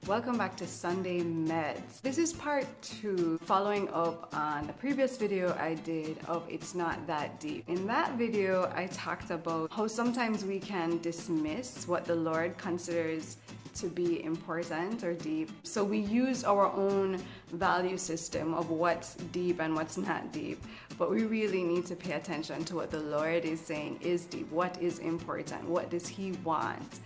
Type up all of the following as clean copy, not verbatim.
Welcome back to Sunday Medz. This is part 2, following up on the previous video I did of It's Not That Deep. In that video, I talked about how sometimes we can dismiss what the Lord considers to be important or deep. So we use our own value system of what's deep and what's not deep. But we really need to pay attention to what the Lord is saying is deep. What is important? What does He want?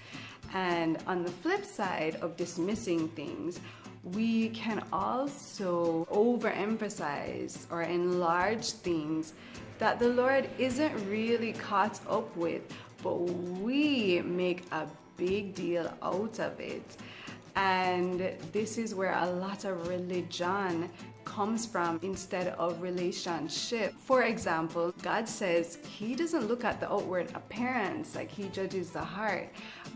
And on the flip side of dismissing things, we can also overemphasize or enlarge things that the Lord isn't really caught up with, but we make a big deal out of it. And this is where a lot of religion comes from instead of relationship. For example, God says He doesn't look at the outward appearance, like He judges the heart.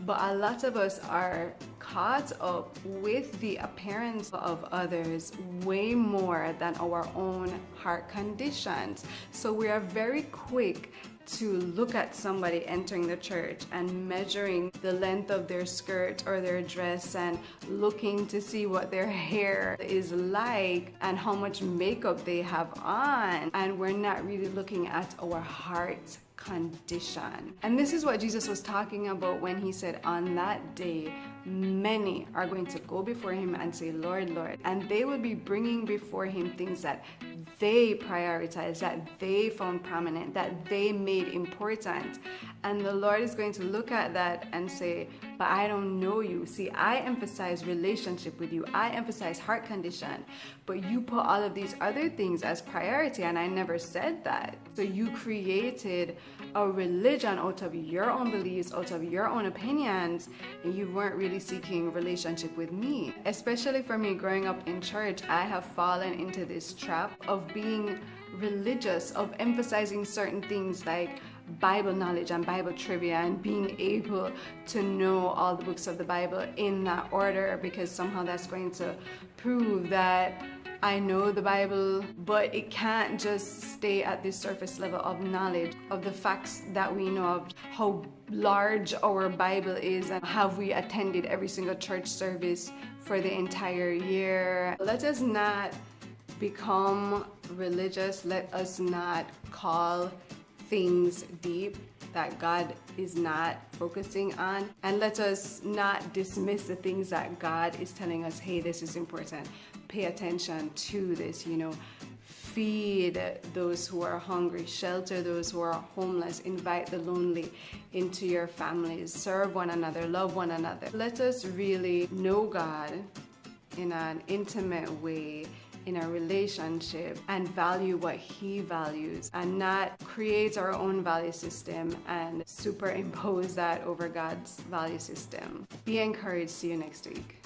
But a lot of us are caught up with the appearance of others way more than our own heart conditions. So we are very quick to look at somebody entering the church and measuring the length of their skirt or their dress and looking to see what their hair is like and how much makeup they have on, and we're not really looking at our heart condition. And this is what Jesus was talking about when He said on that day many are going to go before Him and say, Lord, Lord, and they will be bringing before Him things that they prioritized, that they found prominent, that they made important. And the Lord is going to look at that and say, but I don't know you. See, I emphasize relationship with you. I emphasize heart condition, but you put all of these other things as priority, and I never said that. So you created a religion out of your own beliefs, out of your own opinions, and you weren't really seeking relationship with me. Especially for me, growing up in church, I have fallen into this trap of being religious, of emphasizing certain things like Bible knowledge and Bible trivia and being able to know all the books of the Bible in that order, because somehow that's going to prove that I know the Bible. But it can't just stay at this surface level of knowledge of the facts that we know of how large our Bible is and have we attended every single church service for the entire year. Let us not become religious. Let us not call things deep that God is not focusing on, and let us not dismiss the things that God is telling us, hey, this is important, pay attention to this, feed those who are hungry, shelter those who are homeless, invite the lonely into your families, serve one another, love one another. Let us really know God in an intimate way, in a relationship, and value what He values, and not create our own value system and superimpose that over God's value system. Be encouraged. See you next week.